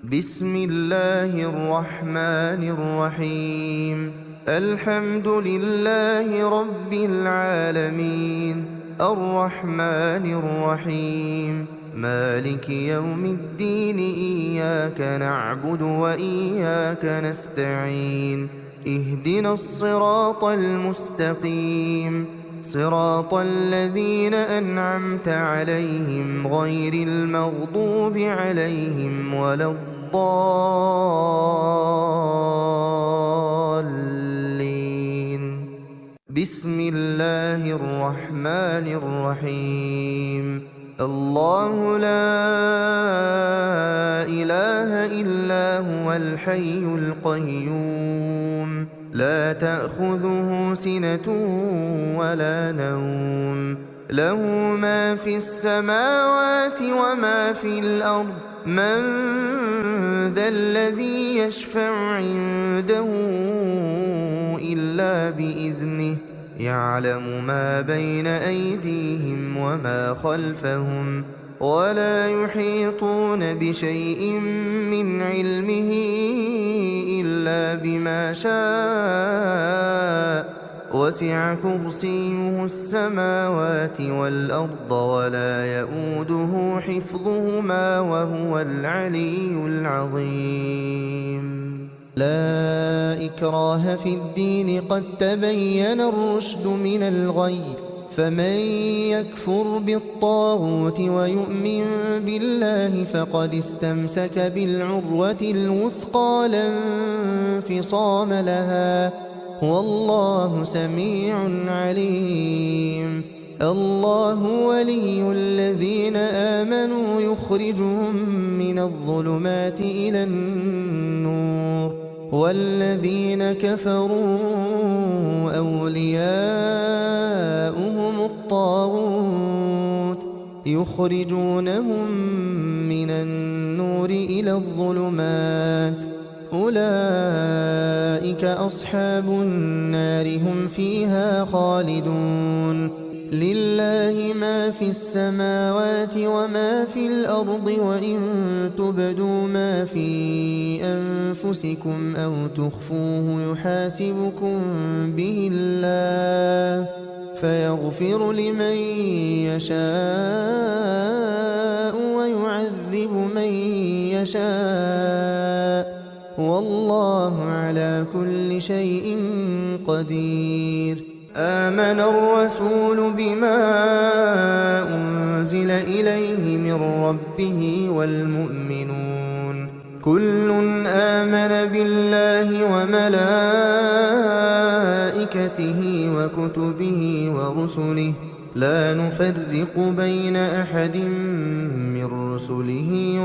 بسم الله الرحمن الرحيم. الحمد لله رب العالمين، الرحمن الرحيم، مالك يوم الدين. إياك نعبد وإياك نستعين. اهدنا الصراط المستقيم، صراط الذين أنعمت عليهم غير المغضوب عليهم ولا الضالين. بسم الله الرحمن الرحيم. الله لا إله إلا هو الحي القيوم، لا تأخذه سنة ولا نوم، له ما في السماوات وما في الأرض. من ذا الذي يشفع عنده إلا بإذنه، يعلم ما بين أيديهم وما خلفهم، ولا يحيطون بشيء من علمه إلا بما شاء. وسع كرسيه السماوات والأرض ولا يئوده حفظهما وهو العلي العظيم. لا إكراه في الدين، قد تبين الرشد من الغي. فمن يكفر بالطاغوت ويؤمن بالله فقد استمسك بالعروة الوثقى لا انفصام لها، والله سميع عليم. الله ولي الذين آمنوا يخرجهم من الظلمات إلى النور، والذين كفروا أولياؤهم الطاغوت يخرجونهم من النور إلى الظلمات. أولئك أصحاب النار، هم فيها خالدون. لله ما في السماوات وما في الأرض، وإن تبدوا ما في أنفسكم أو تخفوه يحاسبكم به الله، فيغفر لمن يشاء ويعذب من يشاء، والله على كل شيء قدير. آمن الرسول بما أنزل إليه من ربه والمؤمنون كل آمن بالله وملائكته وكتبه ورسله، لا نفرق بين أحد من رسله،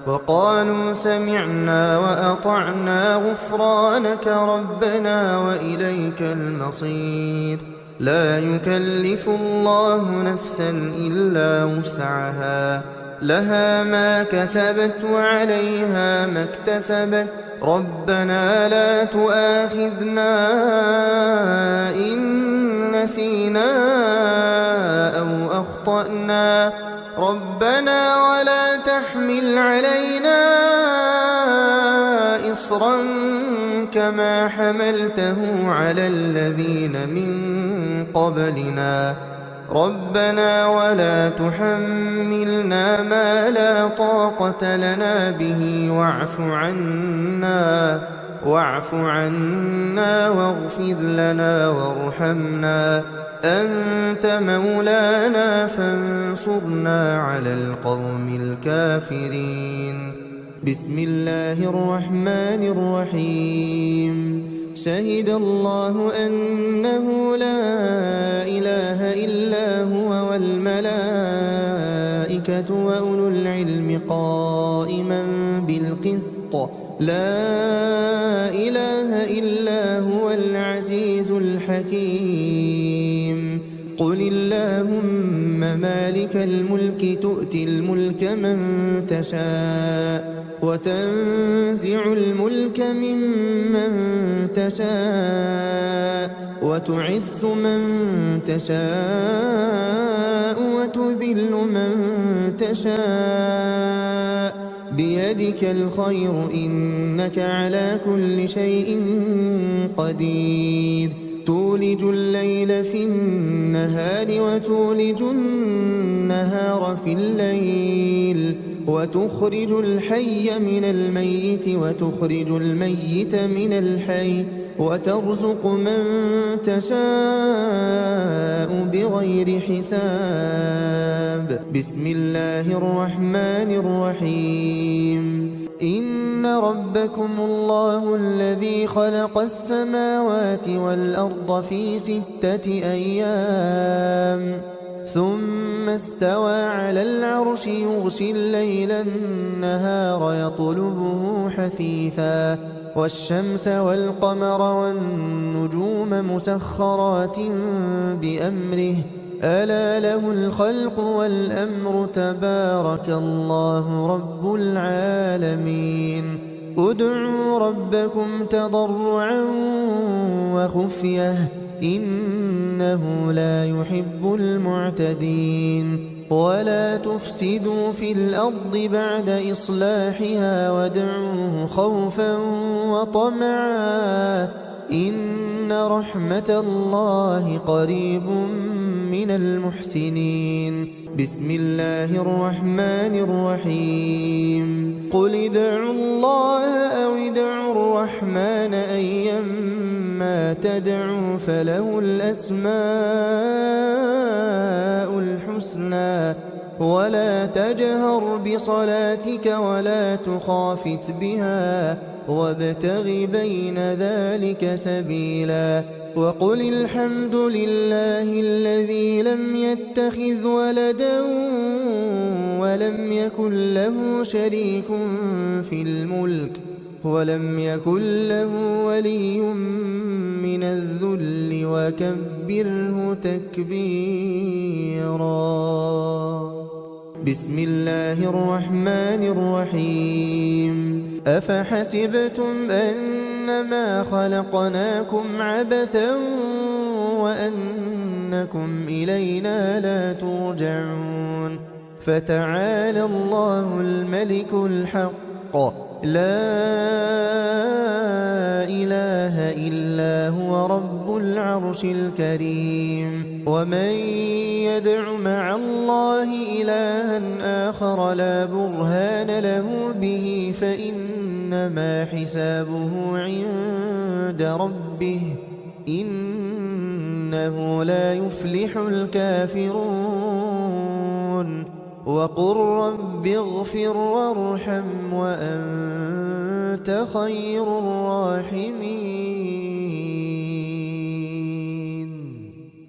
وقالوا سمعنا وأطعنا غفرانك ربنا وإليك المصير. لا يكلف الله نفسا إلا وسعها، لها ما كسبت وعليها ما اكتسبت. ربنا لا تؤاخذنا إن نسينا أو أخطأنا، ربنا ولا تحمل علينا إصرا كما حملته على الذين من قبلنا. ربنا ولا تحملنا ما لا طاقة لنا به، واعف عنا واغفر لنا وارحمنا، أنت مولانا فانصرنا على القوم الكافرين. بسم الله الرحمن الرحيم. شهد الله أنه لا إله إلا هو والملائكة وأولو العلم قائما بالقسط، لا إله إلا هو العزيز الحكيم. قل اللهم مالك الملك تؤتي الملك من تشاء، وتنزع الملك ممن تشاء، وتعز من تشاء وتذل من تشاء بيدك الخير إنك على كل شيء قدير تولج الليل في النهار وتولج النهار في الليل وتخرج الحي من الميت وتخرج الميت من الحي وترزق من تشاء بغير حساب بسم الله الرحمن الرحيم إن ربكم الله الذي خلق السماوات والأرض في 6 أيام ثم استوى على العرش يغشي الليل النهار يطلبه حثيثا والشمس والقمر والنجوم مسخرات بأمره ألا له الخلق والأمر تبارك الله رب العالمين ادعوا ربكم تضرعا وخفية إنه لا يحب المعتدين ولا تفسدوا في الأرض بعد إصلاحها وادعوه خوفا وطمعا إن رحمة الله قريب من المحسنين بسم الله الرحمن الرحيم قل ادعوا الله أو ادعوا الرحمن أيما تدعوا فله الأسماء الحسنى ولا تجهر بصلاتك ولا تخافت بها وابتغ بين ذلك سبيلا وقل الحمد لله الذي لم يتخذ ولدا ولم يكن له شريك في الملك ولم يكن له ولي من الذل وكبره تكبيرا بسم الله الرحمن الرحيم أفحسبتم أنما خلقناكم عبثا وأنكم إلينا لا ترجعون فتعالى الله الملك الحق لا إله إلا هو رب العرش الكريم ومن يدع مع الله إلها آخر لا برهان له به فإنما حسابه عند ربه إنه لا يفلح الكافرون وقل رب اغفر وارحم وأنت خير الراحمين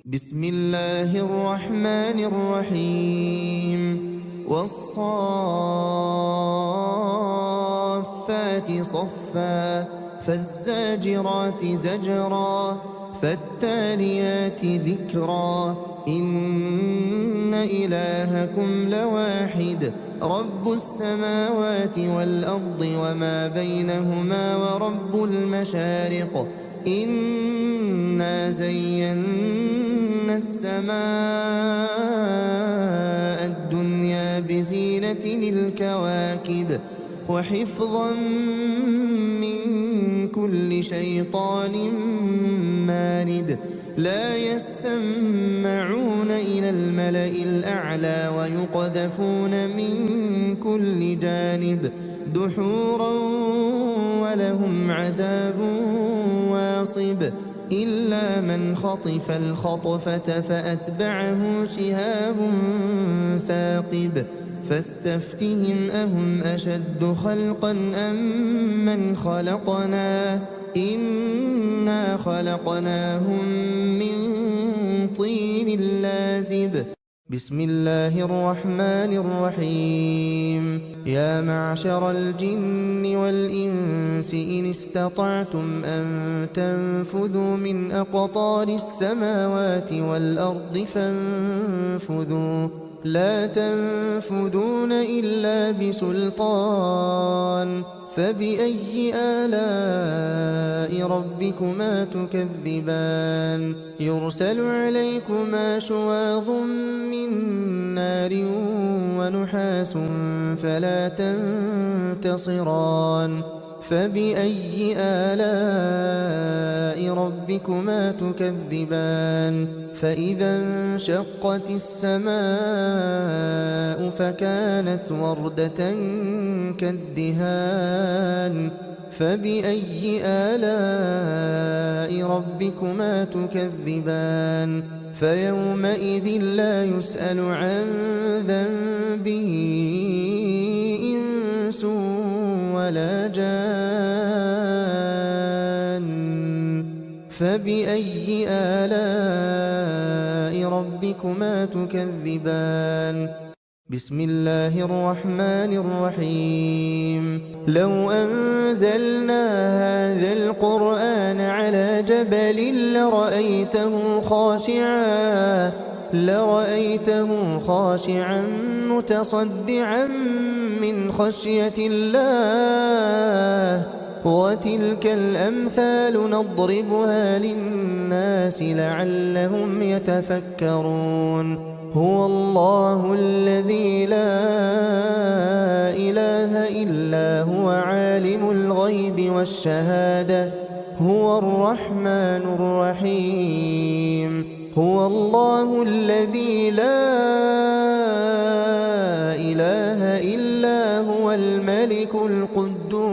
بسم الله الرحمن الرحيم والصافات صفا فالزاجرات زجرا فالتاليات ذكرا إن إلهكم لواحد رب السماوات والأرض وما بينهما ورب المشارق إنا زينا السماء الدنيا بزينة الكواكب وحفظا من كل شيطان مارد لا يسمعون إلى الملأ الأعلى ويقذفون من كل جانب دحورا ولهم عذاب واصب إلا من خطف الخطفة فأتبعه شهاب ثاقب فاستفتهم أهم أشد خلقا أم من خلقنا إنا خلقناهم من طين لازب بسم الله الرحمن الرحيم يا معشر الجن والإنس إن استطعتم أن تنفذوا من أقطار السماوات والأرض فانفذوا لا تنفذون إلا بسلطان فبأي آلاء ربكما تكذبان يرسل عليكما شواظ من نار ونحاس فلا تنتصران فبأي آلاء ربكما تكذبان فإذا انشقت السماء فكانت وردة كالدهان فبأي آلاء ربكما تكذبان فيومئذ لا يسأل عن ذنبه إنس ولا جان فبأي آلاء ربكما تكذبان بسم الله الرحمن الرحيم لو أنزلنا هذا القرآن على جبل لرأيته خاشعا متصدعا من خشية الله وتلك الأمثال نضربها للناس لعلهم يتفكرون هو الله الذي لا إله إلا هو عالم الغيب والشهادة هو الرحمن الرحيم هو الله الذي لا إله إلا هو الملك القدوس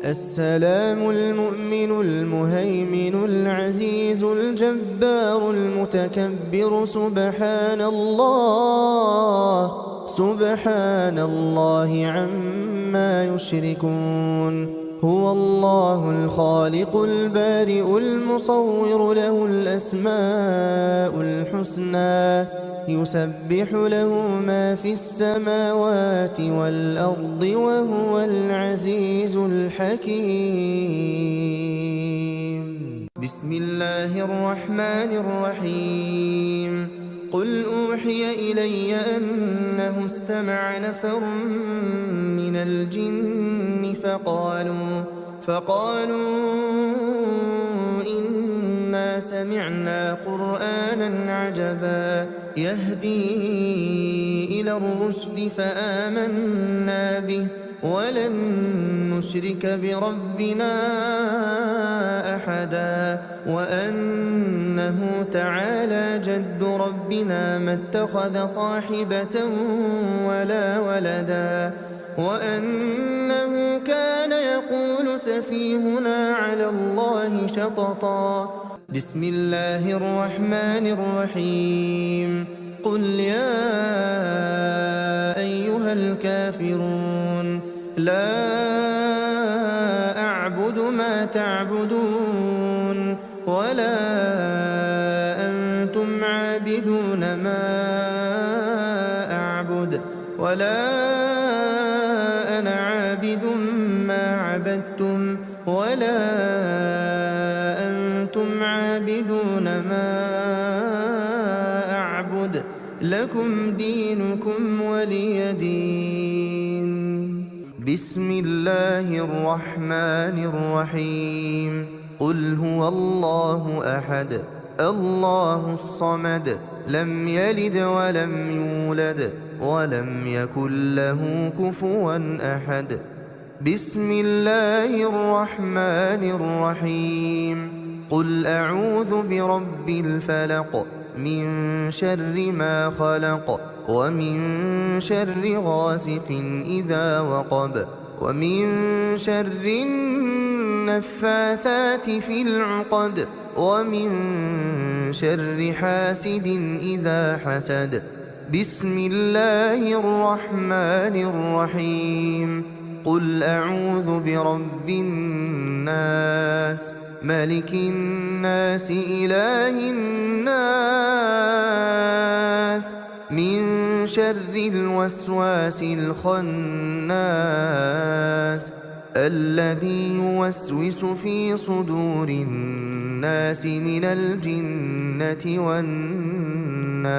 السلام المؤمن المهيمن العزيز الجبار المتكبر سبحان الله عما يشركون هو الله الخالق البارئ المصور له الأسماء الحسنى يسبح له ما في السماوات والأرض وهو العزيز الحكيم بسم الله الرحمن الرحيم قل أوحي إلي أنه استمع نفر من الجن فقالوا إنا سمعنا قرآنا عجبا يهدي إلى الرشد فآمنا به ولن نشرك بربنا أحدا وأنه تعالى جد ربنا ما اتخذ صاحبة ولا ولدا وأنه كان يقول سفيهنا على الله شططا بسم الله الرحمن الرحيم قل يا أيها الكافرون لا أعبد ما تعبدون ولا أنتم عابدون ما أعبد ولا أنا عابد ما عبدتم ولا أنتم عابدون ما أعبد لكم دينكم ولي دين بسم الله الرحمن الرحيم قل هو الله أحد الله الصمد لم يلد ولم يولد ولم يكن له كفوا أحد بسم الله الرحمن الرحيم قل أعوذ برب الفلق من شر ما خلق ومن شر غاسق إذا وقب ومن شر النفاثات في العقد ومن شر حاسد إذا حسد بسم الله الرحمن الرحيم قل أعوذ برب الناس ملك الناس إله الناس من شر الوسواس الخناس الذي يوسوس في صدور الناس من الجنة والناس